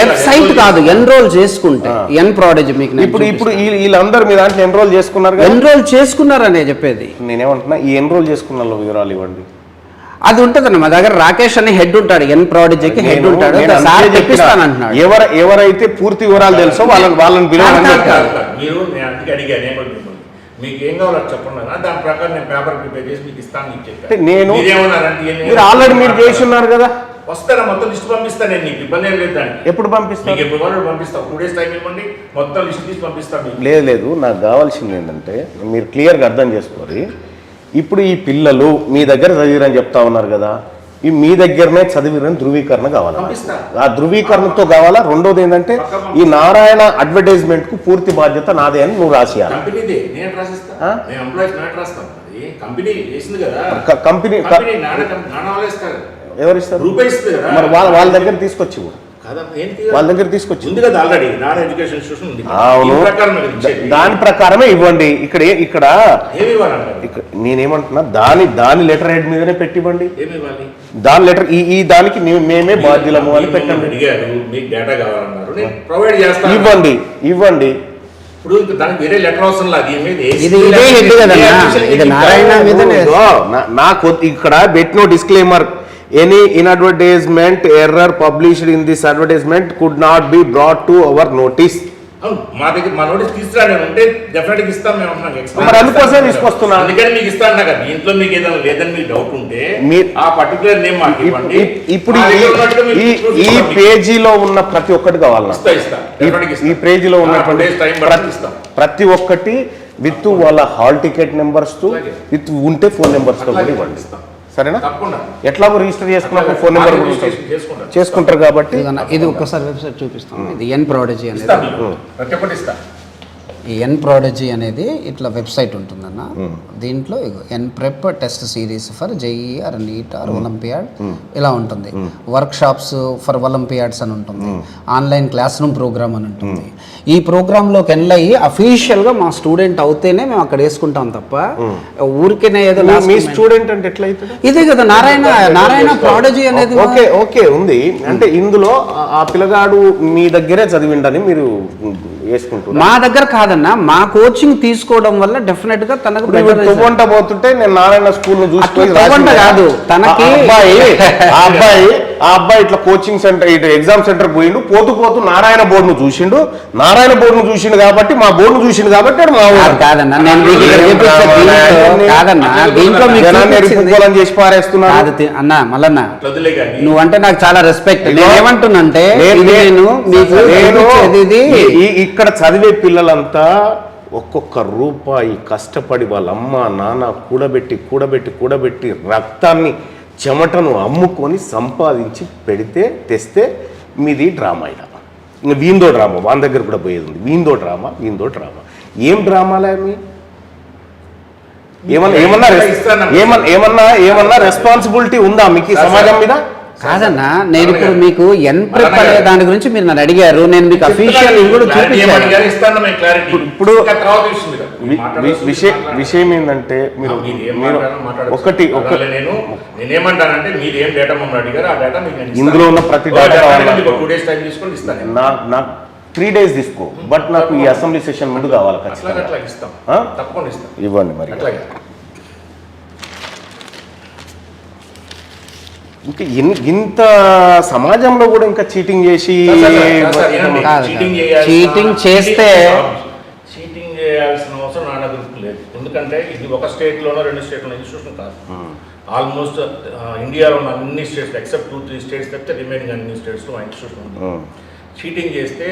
[SPEAKER 2] వెబ్సైట్ కాదు, ఎన్రోల్ చేసుకుంటే ఎన్ ప్రాడజీ మీకు
[SPEAKER 1] ఇప్పుడు వీళ్ళందరూ మీ దాంట్లో ఎన్రోల్ చేసుకున్నారు కదా?
[SPEAKER 2] ఎన్రోల్ చేసుకున్నారనే చెప్పేది.
[SPEAKER 1] నేనేమంటున్నా, ఈ ఎన్రోల్ చేసుకున్న వివరాలు ఇవ్వండి.
[SPEAKER 2] అది ఉంటుందన్న మా దగ్గర. రాకేష్ అని హెడ్ ఉంటాడు, ఎన్ ప్రాడజీకి హెడ్ ఉంటాడు. తెప్పిస్తానంటున్నాడు.
[SPEAKER 1] ఎవరైతే పూర్తి వివరాలు తెలుసో వాళ్ళని పిలవాలని
[SPEAKER 3] మీకు ఏం కావాలో చెప్పండి, దాని ప్రకారం నేను పేపర్ ప్రిపేర్ చేసి మీకు ఇస్తాను చెప్పాను.
[SPEAKER 1] నేను ఆల్రెడీ మీరు చేసి ఉన్నారు కదా,
[SPEAKER 3] వస్తారా మొత్తం లిస్ట్ పంపిస్తాను నేను, నీకు ఇబ్బంది ఏం లేదు. దాన్ని
[SPEAKER 1] ఎప్పుడు పంపిస్తాను?
[SPEAKER 3] ఎప్పుడు వాళ్ళు పంపిస్తాను, 2 days టైం ఇవ్వండి, మొత్తం లిస్ట్ తీసి పంపిస్తాను.
[SPEAKER 1] లేదు నాకు కావాల్సింది ఏంటంటే మీరు క్లియర్గా అర్థం చేసుకోవాలి. ఇప్పుడు ఈ పిల్లలు మీ దగ్గర చదివిరని చెప్తా ఉన్నారు కదా, ఈ మీ దగ్గరనే చదివిరని ధృవీకరణ కావాలా? ఆ ధృవీకరణతో కావాలా? రెండోది ఏంటంటే ఈ నారాయణ అడ్వర్టైజ్మెంట్ కు పూర్తి బాధ్యత నాదే అని నువ్వు రాసియాలి. ఎవరు ఇస్తారు? మరి వాళ్ళ దగ్గర తీసుకొచ్చి వాళ్ళ దగ్గర తీసుకొచ్చి అవును, దాని ప్రకారమే ఇవ్వండి. ఇక్కడ నేనేమంటున్నా, దాని లెటర్ హెడ్ మీదనే పెట్టివ్వండి. దాని లెటర్ ఈ దానికి మేమే బాధ్యులము అని పెట్టండి. ఇవ్వండి. నాకు ఇక్కడ పెట్టిన disclaimer, any inadvertisement error published in this advertisement could not be brought to our notice.
[SPEAKER 3] మా దగ్గర మా నోటీస్ తీసుకురాని ఉంటే డెఫినెట్గా ఇస్తాం మేము.
[SPEAKER 1] మరి అందుకోసమే తీసుకొస్తున్నా.
[SPEAKER 3] అందుకని మీకు ఇస్తాను కదా. దీంట్లో మీకు ఏదైనా లేదని మీకు డౌట్ ఉంటే ఆ పర్టికులర్ నేమ్ మాకు ఇవ్వండి.
[SPEAKER 1] ఇప్పుడు ఈ పేజీలో ఉన్న ప్రతి ఒక్కటి కావాలన్నా, ఈ పేజీలో ఉన్నటువంటి ప్రతి ఒక్కటి విత్ వాళ్ళ హాల్ టికెట్ నెంబర్స్ తో విత్ ఉంటే ఫోన్ నెంబర్స్ తో కూడా ఇవ్వండి. సరేనా? ఎట్లాగో రిజిస్టర్ చేసుకున్నప్పుడు ఫోన్ నెంబర్ చేసుకుంటారు కాబట్టి
[SPEAKER 2] ఇది ఒక్కసారి వెబ్సైట్ చూపిస్తాం. ఇది ఎన్ ప్రాడజీ అనేది, ఈ ఎన్ ప్రాడజీ అనేది ఇట్లా వెబ్సైట్ ఉంటుందన్న. దీంట్లో N prep test series for JEE or NEET or olympiad ఇలా ఉంటుంది. వర్క్ షాప్స్ ఫర్ ఒలింపియాడ్స్ అని ఉంటుంది. ఆన్లైన్ క్లాస్ రూమ్ ప్రోగ్రామ్ అని ఉంటుంది. ఈ ప్రోగ్రాంలోకి ఎన్ల్ అయ్యి అఫీషియల్గా మా స్టూడెంట్ అవుతేనే మేము అక్కడ వేసుకుంటాం తప్ప ఊరికేనే ఏదో
[SPEAKER 1] మీ స్టూడెంట్ అంటే ఎట్లా అవుతుంది?
[SPEAKER 2] ఇదే కదా నారాయణ ప్రాడజీ అనేది.
[SPEAKER 1] ఓకే ఉంది అంటే ఇందులో ఆ పిల్లగాడు మీ దగ్గరే చదివిండని మీరు వేసుకుంటారు.
[SPEAKER 2] మా దగ్గర కాదన్నా, మా కోచింగ్ తీసుకోవడం వల్ల డెఫినెట్ గా తనకు
[SPEAKER 1] పోతుంటే నేను నారాయణ స్కూల్ ను చూసుకొని
[SPEAKER 2] కాదు తనకి
[SPEAKER 1] ఆ అబ్బాయి ఇట్లా కోచింగ్ సెంటర్ ఇటు ఎగ్జామ్ సెంటర్ పోయిండు, పోతూ నారాయణ బోర్డును చూసిండు. నారాయణ బోర్డును చూసిండు కాబట్టి మా బోర్డును చూసిండు కాబట్టి
[SPEAKER 2] కాదన్నా, నేను
[SPEAKER 1] చేసి పారేస్తున్నా
[SPEAKER 2] అన్నా. మల్లన్న నువ్వంటే నాకు చాలా రెస్పెక్ట్. నేనేమంటున్నంటే
[SPEAKER 1] ఇక్కడ చదివే పిల్లలంతా ఒక్కొక్క రూపాయి కష్టపడి వాళ్ళ అమ్మ నాన్న కూడబెట్టి రక్తాన్ని చెమటను అమ్ముకొని సంపాదించి తెస్తే మీది డ్రామా. ఇంకా వీందో డ్రామా వాళ్ళ దగ్గర కూడా పోయేది ఉంది. వీందో డ్రామా ఏం డ్రామాలే మీ? ఏమన్నా రెస్పాన్సిబిలిటీ ఉందా మీకు సమాజం మీద?
[SPEAKER 2] కాదన్నా, నేను ఇప్పుడు మీకు ఎన్ ప్రెప్ అనే దాని గురించి మీరు నన్ను అడిగారు. నేను మీకు అఫీషియల్ కూడా చూపించాను.
[SPEAKER 1] ఇప్పుడు విషయం ఏంటంటే మీరు ఒకటి
[SPEAKER 3] నేనేమంటానంటే మీరు ఏం డేటా మమ్మల్ని అడిగారు ఆ డేటా మీకు
[SPEAKER 1] ఇందులో ఉన్న ప్రతి డేటా
[SPEAKER 3] 2 days టైం తీసుకొని ఇస్తాను.
[SPEAKER 1] నాకు 3 days తీసుకో, బట్ నాకు ఈ అసెంబ్లీ సెషన్ ముందు కావాలి.
[SPEAKER 3] ఖచ్చితంగా ఇస్తాం, తప్పకుండా ఇస్తాం.
[SPEAKER 1] ఇవ్వండి మరి. ఇంకా ఇంత సమాజంలో కూడా ఇంకా చీటింగ్ చేసి
[SPEAKER 2] చీటింగ్ చేస్తే
[SPEAKER 3] చీటింగ్ చేయాల్సిన అవసరం నా దగ్గర లేదు. ఎందుకంటే ఇది ఒక స్టేట్లోనో 2 స్టేట్లోనో ఇన్స్టిట్యూషన్ కాదు. ఆల్మోస్ట్ ఇండియాలో ఉన్న అన్ని స్టేట్స్ ఎక్సెప్ట్ 2-3 స్టేట్స్ తప్పితే రిమైనింగ్ అన్ని స్టేట్స్లో ఇన్స్టిట్యూషన్ ఉంది. చీటింగ్ చేస్తే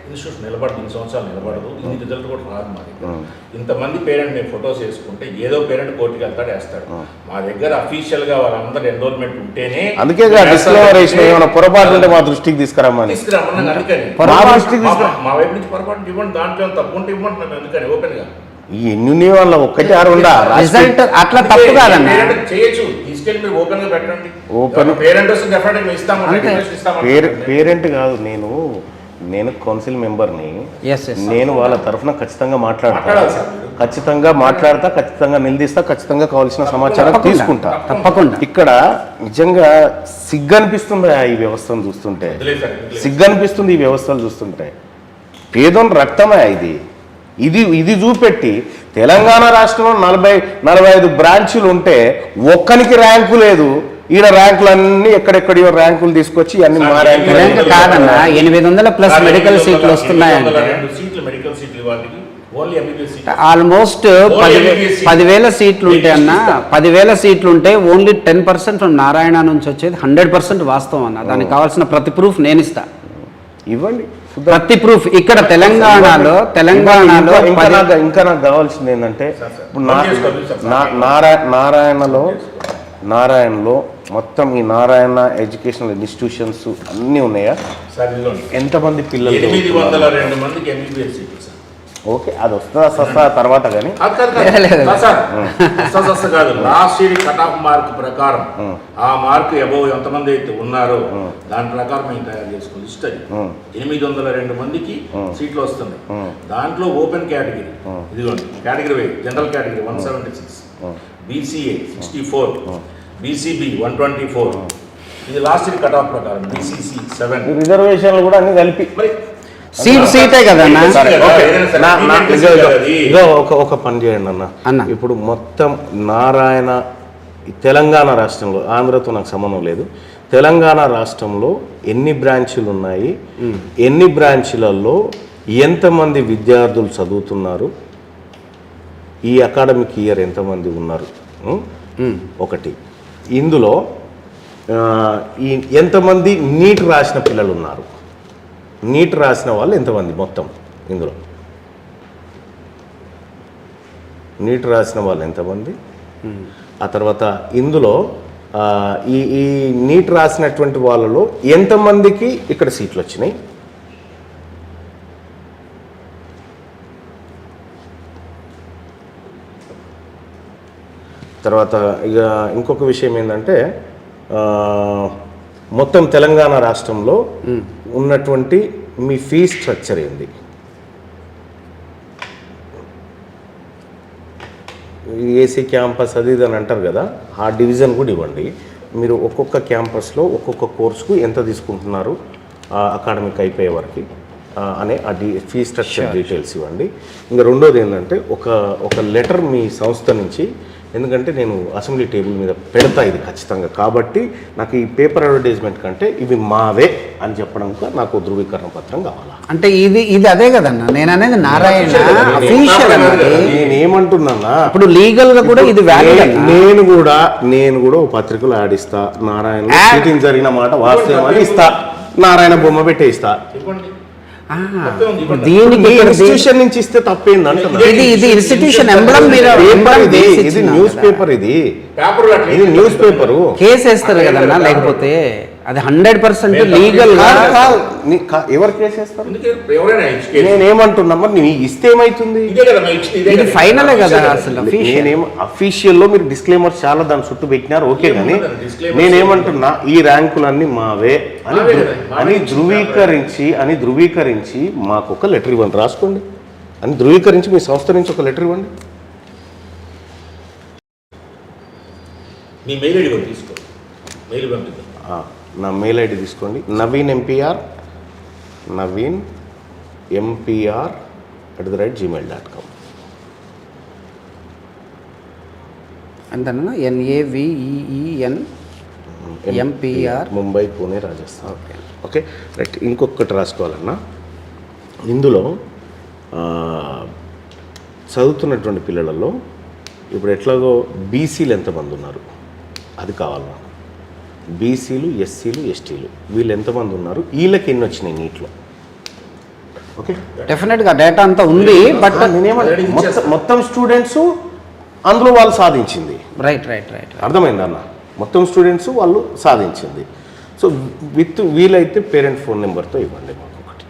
[SPEAKER 3] ఇన్స్టిట్యూషన్ నిలబడదు, 2 సంవత్సరాలు నిలబడదు, ఇది రిజల్ట్ కూడా రాదు మా దగ్గర. ఇంతమంది పేరెంట్ మేము ఫొటోస్ వేసుకుంటే ఏదో పేరెంట్ కోర్టుకి వెళ్తాడు, వేస్తాడు. మా దగ్గర అఫీషియల్గా వాళ్ళందరూ ఎన్రోల్మెంట్ ఉంటేనే,
[SPEAKER 1] అందుకే ఏమైనా పొరపాటు ఉంటే మా దృష్టికి తీసుకురమ్మని.
[SPEAKER 3] అందుకని మా వైపు నుంచి పొరపాటు ఇవ్వండి, దాంట్లో తప్పు ఉంటే ఇవ్వండి నన్ను, ఎందుకని ఓపెన్గా.
[SPEAKER 1] ఈ ఎన్ని వాళ్ళ ఒక్కటి ఆరు
[SPEAKER 2] రిజల్ట్ అట్లా తప్పు కాదన్న,
[SPEAKER 3] చేయొచ్చు, తీసుకెళ్ళి మీరు ఓపెన్ గా పెట్టండి. ఓపెన్ పేరెంట్ వస్తే డెఫినెట్గా ఇస్తాము.
[SPEAKER 1] పేరెంట్ కాదు, నేను కౌన్సిల్ మెంబర్ని, నేను వాళ్ళ తరఫున ఖచ్చితంగా ఖచ్చితంగా నిలదీస్తా, ఖచ్చితంగా కావాల్సిన సమాచారం తీసుకుంటా
[SPEAKER 2] తప్పకుండా.
[SPEAKER 1] ఇక్కడ నిజంగా సిగ్గనిపిస్తుంది ఈ వ్యవస్థను చూస్తుంటే, సిగ్గనిపిస్తుంది ఈ వ్యవస్థలు చూస్తుంటే. పేదోని రక్తమే ఇది చూపెట్టి తెలంగాణ రాష్ట్రంలో 40-45 బ్రాంచులు ఉంటే ఒక్కనికి ర్యాంకు లేదు. ఈడ ర్యాంకులన్నీ ఎక్కడెక్కడియో ర్యాంకులు తీసుకొచ్చి అన్ని మా ర్యాంకు
[SPEAKER 2] కాదన్నా, 800+ మెడికల్ సీట్లు వస్తున్నాయంటే ఆల్మోస్ట్ 10,000 సీట్లు ఉంటే అన్న, 10,000 సీట్లు ఉంటే ఓన్లీ 10% ఫ్రమ్ నారాయణ నుంచి వచ్చేది 100% వాస్తవం అన్న. దానికి కావాల్సిన ప్రతి ప్రూఫ్ నేను ఇస్తా,
[SPEAKER 1] ఇవ్వండి
[SPEAKER 2] ప్రతి ప్రూఫ్. ఇక్కడ తెలంగాణలో
[SPEAKER 1] ఇంకా నాకు కావాల్సింది ఏంటంటే, ఇప్పుడు నారాయణలో మొత్తం ఈ నారాయణ ఎడ్యుకేషనల్ ఇన్స్టిట్యూషన్స్ అన్నీ ఉన్నాయా? ఎంతమంది పిల్లలు?
[SPEAKER 3] 802 మందికి ఎంబీబీఎస్ సీట్లు సార్.
[SPEAKER 1] ఓకే, అది వస్తుందా తర్వాత కానీ
[SPEAKER 3] కాదు, last year cut off mark ప్రకారం ఆ మార్క్ అబౌవ్ ఎంతమంది అయితే ఉన్నారో దాని ప్రకారం మేము తయారు చేసుకోవాలి లిస్ట్. అది 802 మందికి సీట్లు వస్తున్నాయి. దాంట్లో ఓపెన్ కేటగిరీ ఇదిగోండి, category wise general category 176, BCA 64, BCB 124. ఇది లాస్ట్ ఇయర్ కట్ ఆఫ్ ప్రకారం. బీసీసీ 7,
[SPEAKER 1] రిజర్వేషన్లు కూడా అన్ని కలిపి మరి
[SPEAKER 2] సీటే కదా.
[SPEAKER 1] ఒక పని చేయండి అన్న, ఇప్పుడు మొత్తం నారాయణ తెలంగాణ రాష్ట్రంలో, ఆంధ్రతో నాకు సంబంధం లేదు, తెలంగాణ రాష్ట్రంలో ఎన్ని బ్రాంచులు ఉన్నాయి, ఎన్ని బ్రాంచులలో ఎంతమంది విద్యార్థులు చదువుతున్నారు, ఈ అకాడమిక్ ఇయర్ ఎంతమంది ఉన్నారు ఒకటి. ఇందులో ఎంతమంది నీట్ రాసిన పిల్లలు ఉన్నారు, నీట్ రాసిన వాళ్ళు ఎంతమంది మొత్తం, ఇందులో నీట్ రాసిన వాళ్ళు ఎంతమంది, ఆ తర్వాత ఇందులో ఈ నీట్ రాసినటువంటి వాళ్ళలో ఎంతమందికి ఇక్కడ సీట్లు వచ్చినాయి, తర్వాత ఇక ఇంకొక విషయం ఏంటంటే, మొత్తం తెలంగాణ రాష్ట్రంలో ఉన్నటువంటి మీ ఫీ స్ట్రక్చర్ ఏంది, ఏసీ క్యాంపస్ అది ఇది అని అంటారు కదా, ఆ డివిజన్ కూడా ఇవ్వండి. మీరు ఒక్కొక్క క్యాంపస్లో ఒక్కొక్క కోర్సుకు ఎంత తీసుకుంటున్నారు అకాడమిక్ అయిపోయే వరకు అనే ఆ ఫీ స్ట్రక్చర్ డీటెయిల్స్ ఇవ్వండి. ఇంకా రెండోది ఏంటంటే, ఒక లెటర్ మీ సంస్థ నుంచి, ఎందుకంటే నేను అసెంబ్లీ టేబుల్ మీద పెడతా ఇది ఖచ్చితంగా, కాబట్టి నాకు ఈ పేపర్ అడ్వర్టైజ్మెంట్ కంటే ఇవి మావే అని చెప్పడం నాకు ధృవీకరణ పత్రం కావాలా.
[SPEAKER 2] అంటే ఇది అదే కదన్నా నేను అనేది, నారాయణ అఫీషియల్ అన్నది.
[SPEAKER 1] నేనేమంటున్నా,
[SPEAKER 2] ఇప్పుడు లీగల్ గా కూడా ఇది వ్యాలిడ్.
[SPEAKER 1] నేను కూడా ఒక పత్రికలో యాడ్ ఇస్తా, నారాయణ చీటింగ్ జరిగిన మాట వాస్తవం అని ఇస్తా, నారాయణ బొమ్మ పెట్టే ఇస్తా.
[SPEAKER 2] దీనికి
[SPEAKER 1] ఇన్స్టిట్యూషన్ నుంచి ఇస్తే తప్పేంది అంటున్నా.
[SPEAKER 2] ఇది ఇన్స్టిట్యూషన్ ఎంబ్లమ్ మీద,
[SPEAKER 1] ఇది న్యూస్ పేపర్, ఇది న్యూస్ పేపర్.
[SPEAKER 2] కేసు వేస్తారు కదన్నా, లేకపోతే అది 100% లీగల్.
[SPEAKER 1] ఎవరు కేసు వేస్తారు? నేనేమంటున్నా, మరి నీ ఇస్తే ఏమైతుంది?
[SPEAKER 2] ఇది ఫైనలే కదా అసలు.
[SPEAKER 1] నేనేమో అఫీషియల్లో మీరు డిస్క్లైమర్ చాలా దాని చుట్టూ పెట్టినారు, ఓకే, కానీ నేనేమంటున్నా, ఈ ర్యాంకులన్నీ మావే అని ధృవీకరించి మాకు ఒక లెటర్ ఇవ్వండి, రాసుకోండి అని ధృవీకరించి మీ సంస్థ నుంచి ఒక లెటర్ ఇవ్వండి.
[SPEAKER 3] మీ మెయిల్ ఐడి తీసుకో, మెయిల్ పంపిద్దాం.
[SPEAKER 1] నా మెయిల్ ఐడి తీసుకోండి, NaveenMPR @gmail.com.
[SPEAKER 2] అంతేనా? NAVEENMPR
[SPEAKER 1] Mumbai, Pune, Rajasthan. Okay right. ఇంకొకటి రాసుకోవాలన్నా, ఇందులో చదువుతున్నటువంటి పిల్లలలో ఇప్పుడు ఎట్లాగో బీసీలు ఎంతమంది ఉన్నారు అది కావాలి నాకు. బీసీలు, ఎస్సీలు, ఎస్టీలు వీళ్ళు ఎంతమంది ఉన్నారు, వీళ్ళకి ఎన్ని వచ్చినాయి నీట్లో, ఓకే,
[SPEAKER 2] డెఫినెట్గా డేటా అంతా ఉంది. బట్
[SPEAKER 1] మొత్తం స్టూడెంట్స్ అందులో వాళ్ళు సాధించింది.
[SPEAKER 2] రైట్
[SPEAKER 1] అర్థమైంది అన్న, మొత్తం స్టూడెంట్స్ వాళ్ళు సాధించింది. సో వీలైతే పేరెంట్ ఫోన్ నెంబర్తో ఇవ్వండి మాకు ఒకటి.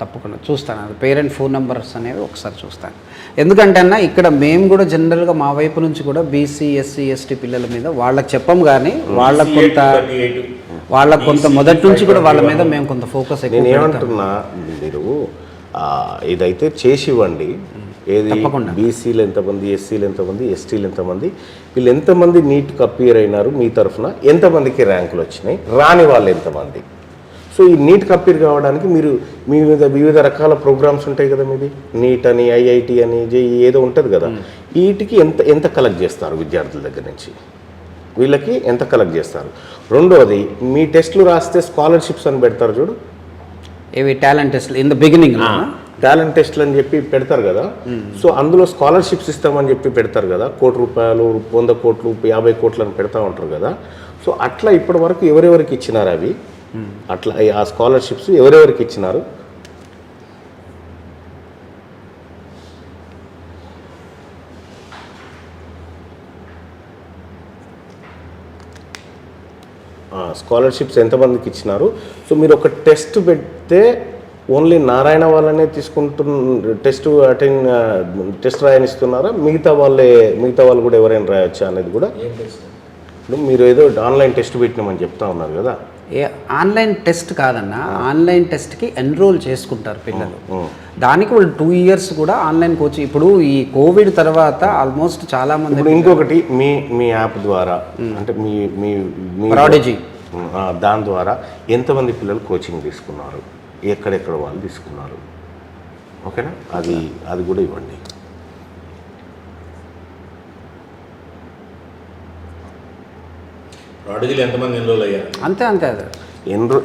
[SPEAKER 2] తప్పకుండా చూస్తాను, అది పేరెంట్ ఫోన్ నెంబర్స్ అనేవి ఒకసారి చూస్తాను. ఎందుకంటే అన్న ఇక్కడ మేము కూడా జనరల్గా మా వైపు నుంచి కూడా బీసీ ఎస్సీ ఎస్టీ పిల్లల మీద వాళ్ళకి చెప్పం, కానీ వాళ్ళకు కొంత మొదటి నుంచి కూడా వాళ్ళ మీద మేము కొంత ఫోకస్ ఎక్కువ.
[SPEAKER 1] నేను ఏమంటున్నా, మీరు ఇదైతే చేసి ఇవ్వండి. ఏది బీసీలు ఎంతమంది, ఎస్సీలు ఎంతమంది, ఎస్టీలు ఎంతమంది, వీళ్ళు ఎంతమంది నీట్కి అపియర్ అయినారు, మీ తరఫున ఎంతమందికి ర్యాంకులు వచ్చినాయి, రాని వాళ్ళు ఎంతమంది. సో ఈ నీట్కి అపియర్ కావడానికి మీరు మీ మీద వివిధ రకాల ప్రోగ్రామ్స్ ఉంటాయి కదా, మీది నీట్ అని, ఐఐటి అని, జేఈ ఏదో ఉంటుంది కదా, వీటికి ఎంత ఎంత కలెక్ట్ చేస్తారు విద్యార్థుల దగ్గర నుంచి, వీళ్ళకి ఎంత కలెక్ట్ చేస్తారు. రెండోది, మీ టెస్టులు రాస్తే స్కాలర్షిప్స్ అని పెడతారు చూడు,
[SPEAKER 2] ఏవి టాలెంట్ టెస్ట్లు ఇన్ ద బిగినింగ్,
[SPEAKER 1] టాలెంట్ టెస్ట్లు అని చెప్పి పెడతారు కదా. సో అందులో స్కాలర్షిప్స్ ఇస్తామని చెప్పి పెడతారు కదా, 1 కోటి రూపాయలు, 100 కోట్లు, 50 కోట్లు అని పెడతా ఉంటారు కదా. సో అట్లా ఇప్పటి వరకు ఎవరెవరికి ఇచ్చినారు అవి, అట్లా ఆ స్కాలర్షిప్స్ ఎవరెవరికి ఇచ్చినారు? స్కాలర్షిప్స్ ఎంతమందికి ఇచ్చినారు? సో మీరు ఒక టెస్ట్ పెడితే ఓన్లీ నారాయణ వాళ్ళనే టెస్ట్ రాయనిస్తున్నారా, మిగతా వాళ్ళు కూడా ఎవరైనా రాయొచ్చా అనేది కూడా? ఇప్పుడు మీరు ఏదో ఆన్లైన్ టెస్ట్ పెట్టినామని చెప్తా ఉన్నారు కదా.
[SPEAKER 2] ఆన్లైన్ టెస్ట్ కాదన్న, ఆన్లైన్ టెస్ట్కి ఎన్రోల్ చేసుకుంటారు పిల్లలు. దానికి వాళ్ళు 2 years కూడా ఆన్లైన్ కోచింగ్. ఇప్పుడు ఈ కోవిడ్ తర్వాత ఆల్మోస్ట్ చాలా మంది.
[SPEAKER 1] ఇంకొకటి, మీ యాప్ ద్వారా అంటే మీ
[SPEAKER 2] ప్రాడిజీ,
[SPEAKER 1] దాని ద్వారా ఎంతమంది పిల్లలు కోచింగ్ తీసుకున్నారు, ఎక్కడెక్కడ వాళ్ళు తీసుకున్నారు, ఓకేనా? అది కూడా ఇవ్వండి.
[SPEAKER 3] ప్రాడిజీలు ఎంతమంది ఎన్రోల్ అయ్యారు?
[SPEAKER 2] అంతే అదే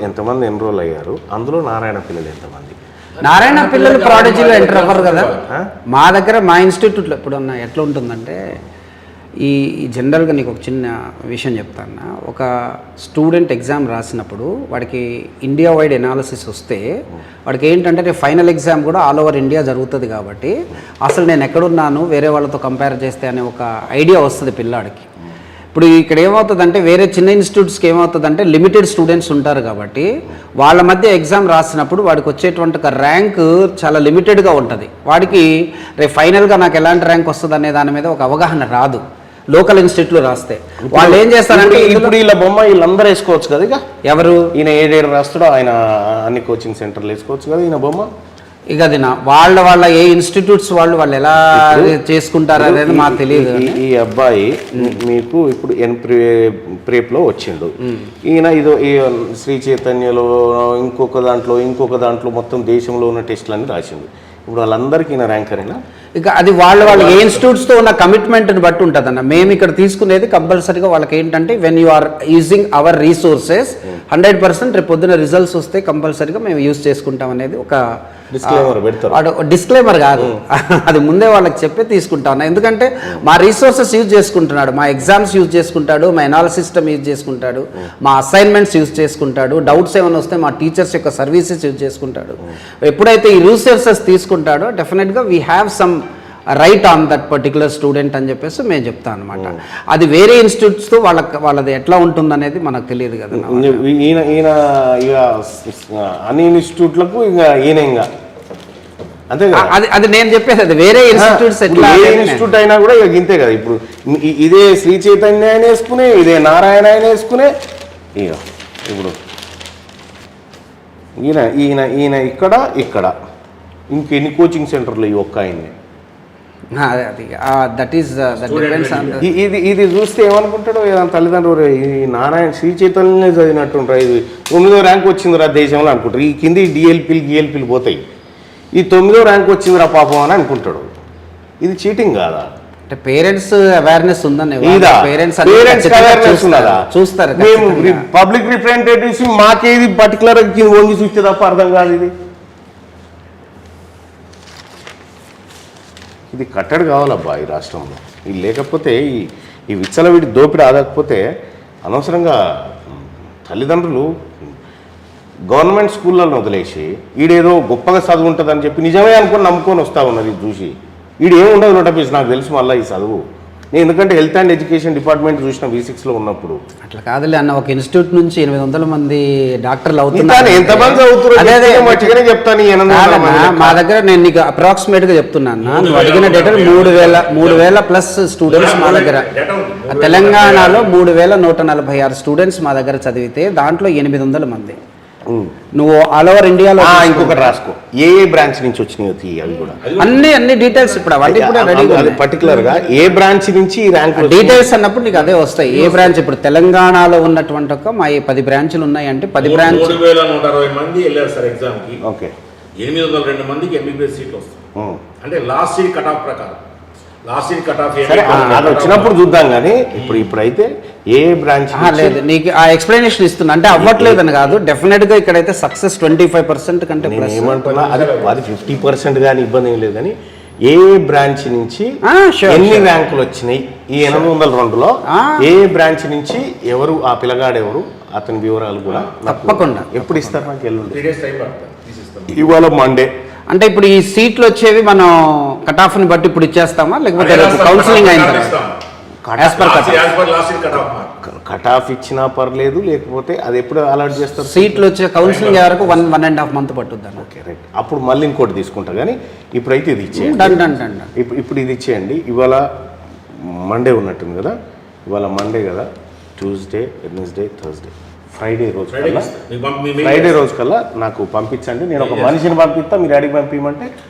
[SPEAKER 1] ఎంతమంది ఎన్రోల్ అయ్యారు, అందులో నారాయణ పిల్లలు ఎంతమంది?
[SPEAKER 2] నారాయణ పిల్లలు ప్రాడిజీలో ఎంటర్ అవ్వరు కదా. మా దగ్గర మా ఇన్స్టిట్యూట్లో ఎప్పుడన్నా ఎట్లా ఉంటుందంటే, ఈ జనరల్గా నీకు ఒక చిన్న విషయం చెప్తాను. ఒక స్టూడెంట్ ఎగ్జామ్ రాసినప్పుడు వాడికి ఇండియా వైడ్ ఎనాలిసిస్ వస్తే వాడికి ఏంటంటే ఫైనల్ ఎగ్జామ్ కూడా ఆల్ ఓవర్ ఇండియా జరుగుతుంది కాబట్టి అసలు నేను ఎక్కడున్నాను వేరే వాళ్ళతో కంపేర్ చేస్తే అనే ఒక ఐడియా వస్తుంది పిల్లాడికి. ఇప్పుడు ఇక్కడ ఏమవుతుందంటే వేరే చిన్న ఇన్స్టిట్యూట్స్కి ఏమవుతుందంటే లిమిటెడ్ స్టూడెంట్స్ ఉంటారు కాబట్టి వాళ్ళ మధ్య ఎగ్జామ్ రాసినప్పుడు వాడికి వచ్చేటువంటి ఒక ర్యాంక్ చాలా లిమిటెడ్గా ఉంటుంది. వాడికి రేపు ఫైనల్గా నాకు ఎలాంటి ర్యాంక్ వస్తుంది అనే దాని మీద ఒక అవగాహన రాదు. లోకల్ ఇన్స్టిట్యూట్లో రాస్తే వాళ్ళు ఏం చేస్తారంటే,
[SPEAKER 1] ఇప్పుడు వీళ్ళ బొమ్మ వీళ్ళందరూ వేసుకోవచ్చు కదా. ఇక
[SPEAKER 2] ఎవరు
[SPEAKER 1] ఈయన ఏడేడు రాస్తాడో ఆయన అన్ని కోచింగ్ సెంటర్లు వేసుకోవచ్చు కదా ఈయన బొమ్మ.
[SPEAKER 2] ఇక అది వాళ్ళ ఏ ఇన్స్టిట్యూట్స్ వాళ్ళు ఎలా చేసుకుంటారు అనేది మాకు తెలియదు.
[SPEAKER 1] ఈ అబ్బాయి మీకు ఇప్పుడు ప్రేప్లో వచ్చిండు, ఈయన ఇదో శ్రీ చైతన్యలో ఇంకొక దాంట్లో మొత్తం దేశంలో ఉన్న టెస్టులన్నీ రాసిండు. ఇప్పుడు వాళ్ళందరికీ ఈయన ర్యాంకరేనా?
[SPEAKER 2] ఇక అది వాళ్ళ ఏ ఇన్స్టిట్యూట్స్తో ఉన్న కమిట్మెంట్ని బట్టి ఉంటుంది అన్న. మేము ఇక్కడ తీసుకునేది కంపల్సరీగా వాళ్ళకి ఏంటంటే, when you are using our resources 100% రేపు పొద్దున రిజల్ట్స్ వస్తే కంపల్సరీగా మేము యూజ్ చేసుకుంటాం అనేది ఒక డిస్క్లైమర్ కాదు, అది ముందే వాళ్ళకి చెప్పి తీసుకుంటాను. ఎందుకంటే మా రీసోర్సెస్ యూజ్ చేసుకుంటున్నాడు, మా ఎగ్జామ్స్ యూజ్ చేసుకుంటాడు, మా ఎనాలిసిస్ సిస్టమ్ యూజ్ చేసుకుంటాడు, మా అసైన్మెంట్స్ యూజ్ చేసుకుంటాడు, డౌట్స్ ఏమైనా వస్తే మా టీచర్స్ యొక్క సర్వీసెస్ యూజ్ చేసుకుంటాడు. ఎప్పుడైతే ఈ రీసోర్సెస్ తీసుకుంటాడో డెఫినెట్గా we have some right on that particular student అని చెప్పేసి మేము చెప్తాను అనమాట. అది వేరే ఇన్స్టిట్యూట్స్తో వాళ్ళది ఎట్లా ఉంటుందనేది మనకు తెలియదు కదా.
[SPEAKER 1] ఈయన ఇక అన్ని ఇన్స్టిట్యూట్లకు ఇక ఈయన ఇంకా అంతే కదా.
[SPEAKER 2] అది నేను చెప్పేది, అది వేరే ఇన్స్టిట్యూట్స్ ఎట్లా
[SPEAKER 1] ఇన్స్టిట్యూట్ అయినా కూడా ఇక ఇంతే కదా. ఇప్పుడు ఇదే శ్రీ చైతన్య ఆయన వేసుకునే, ఇదే నారాయణ ఆయన వేసుకునే, ఇక ఇప్పుడు ఈయన ఇక్కడ ఇంకెన్ని కోచింగ్ సెంటర్లు ఈ ఒక్క ఆయన్ని. ఇది చూస్తే ఏమనుకుంటాడో తల్లిదండ్రులు, ఈ నారాయణ శ్రీ చైతన్యనే చదివినట్టుంటారు, ఇది 9వ ర్యాంక్ వచ్చిందిరా దేశంలో అనుకుంటారు. ఈ కింది డిఎల్పీలు పోతాయి, ఈ 9వ ర్యాంక్ వచ్చిందిరా పాపం అని అనుకుంటాడు. ఇది చీటింగ్ కాదా?
[SPEAKER 2] అంటే పేరెంట్స్ అవేర్నెస్ ఉందని,
[SPEAKER 1] పేరెంట్స్ అవేర్నెస్ ఉన్నదా?
[SPEAKER 2] చూస్తారు.
[SPEAKER 1] మేము పబ్లిక్ రిప్రజెంటేటివ్స్ మాకేది పర్టికులర్ వంగి చూస్తే తప్ప అర్థం కాదు. ఇది కట్టడి కావాలబ్బా ఈ రాష్ట్రంలో. ఇది లేకపోతే ఈ విచ్చలవిడి దోపిడీ ఆదకపోతే అనవసరంగా తల్లిదండ్రులు గవర్నమెంట్ స్కూళ్ళను వదిలేసి ఈడేదో గొప్పగా చదువు ఉంటుందని చెప్పి నిజమే అనుకుని నమ్ముకొని వస్తా ఉన్నది ఇది చూసి ఈడు ఏమి ఉండదు నోటపీస్ నాకు తెలుసు మళ్ళీ ఈ చదువు నేను ఎందుకంటే హెల్త్ అండ్ ఎడ్యుకేషన్ డిపార్ట్మెంట్ చూసిన V6లో ఉన్నప్పుడు
[SPEAKER 2] అట్లా కాదులే అన్న, ఒక ఇన్స్టిట్యూట్ నుంచి 800 మంది డాక్టర్లు
[SPEAKER 1] ఇంకా
[SPEAKER 2] అవుతున్నారు.
[SPEAKER 1] ఎంతమంది చదువుతారో
[SPEAKER 2] అదే, అదే.
[SPEAKER 1] చెప్తే మట్టుగానే చెప్తాను ఈ 800
[SPEAKER 2] కాదన్నా,
[SPEAKER 1] మంది.
[SPEAKER 2] మా దగ్గర నేను నీకు అప్రాక్సిమేట్ గా చెప్తున్నాను, నువ్వు అడిగిన డేటా 3000 ప్లస్ స్టూడెంట్స్ మా దగ్గర, తెలంగాణలో 3146 స్టూడెంట్స్ మా దగ్గర చదివితే దాంట్లో 800 మంది. నువ్వు ఆల్ ఓవర్ ఇండియాలో
[SPEAKER 1] ఇంకొకటి రాసుకో ఏ బ్రాంచ్ నుంచి వచ్చినాయి అవి కూడా
[SPEAKER 2] అన్ని డీటెయిల్స్ ఇప్పుడు అవన్నీ కూడా రెడీగా
[SPEAKER 1] అది పర్టికులర్ గా ఏ బ్రాంచ్ నుంచి ఈ ర్యాంక్
[SPEAKER 2] డీటెయిల్స్ అన్నప్పుడు నీకు అదే వస్తాయి. ఏ బ్రాంచ్ ఇప్పుడు తెలంగాణలో ఉన్నటువంటి ఒక మా 10 బ్రాంచ్లు ఉన్నాయంటే 10 బ్రాంచ్
[SPEAKER 3] 3160 మంది వెళ్ళారు సార్ ఎగ్జామ్ కి.
[SPEAKER 1] ఓకే
[SPEAKER 3] 802 మందికి MBBS సీట్లు వస్తాయి. అంటే లాస్ట్ ఇయర్ కట్ ఆఫ్ ప్రకారం లాస్ట్ ఇయర్ కట్ ఆఫ్
[SPEAKER 1] సరే అది వచ్చినప్పుడు చూద్దాం కానీ ఇప్పుడైతే ఏ బ్రాంచ్
[SPEAKER 2] లేదు నీకు ఆ ఎక్స్ప్లెనేషన్ ఇస్తున్నా అంటే అవ్వట్లేదని కాదు, డెఫినెట్ గా ఇక్కడైతే సక్సెస్ 25% కంటే
[SPEAKER 1] నేను
[SPEAKER 2] plus.
[SPEAKER 1] ఏమంటున్నా అది 50% కానీ ఇబ్బంది ఏం లేదు కానీ ఏ బ్రాంచ్ నుంచి
[SPEAKER 2] sure,
[SPEAKER 1] ఎన్ని
[SPEAKER 2] sure.
[SPEAKER 1] ర్యాంకులు వచ్చినాయి ఈ 802లో ఏ బ్రాంచ్ నుంచి ఎవరు ఆ పిల్లగాడు ఎవరు అతని వివరాలు కూడా
[SPEAKER 2] తప్పకుండా
[SPEAKER 1] ఎప్పుడు ఇస్తారు నాకు ఎల్లుండి
[SPEAKER 3] 3 days టైం పడుతుంది తీసిస్తాం.
[SPEAKER 1] ఇవాళ మండే
[SPEAKER 2] అంటే ఇప్పుడు ఈ సీట్లు వచ్చేవి మనం కట్ ఆఫ్ ని బట్టి ఇప్పుడు ఇచ్చేస్తామా లేకపోతే కౌన్సిలింగ్ అయిన తర్వాత as per cut
[SPEAKER 3] As per last year cut off mark.
[SPEAKER 1] Cut off ఇచ్చినా పర్లేదు లేకపోతే అది ఎప్పుడు అలాట్ చేస్తారు
[SPEAKER 2] సీట్లు వచ్చే కౌన్సిలింగ్ వరకు 1.5 month పట్టుద్ది అన్న.
[SPEAKER 1] ఓకే రైట్ అప్పుడు మళ్ళీ ఇంకోటి తీసుకుంటా కానీ ఇప్పుడైతే ఇది ఇచ్చేయండి
[SPEAKER 2] డన్ డన్ డన్ డన్.
[SPEAKER 1] ఇప్పుడు ఇది ఇచ్చేయండి ఇవాళ మండే ఉన్నట్టుంది కదా ఇవాళ మండే కదా ట్యూస్డే వెడ్నెస్డే థర్స్డే ఫ్రైడే రోజు
[SPEAKER 3] Friday
[SPEAKER 1] కల్లా
[SPEAKER 3] ఇస్తాం. మీకు మీ mail
[SPEAKER 1] ఫ్రైడే రోజు కల్లా నాకు పంపించండి నేను ఒక మనిషిని పంపిస్తా మీరు అడిగి పంపించమంటే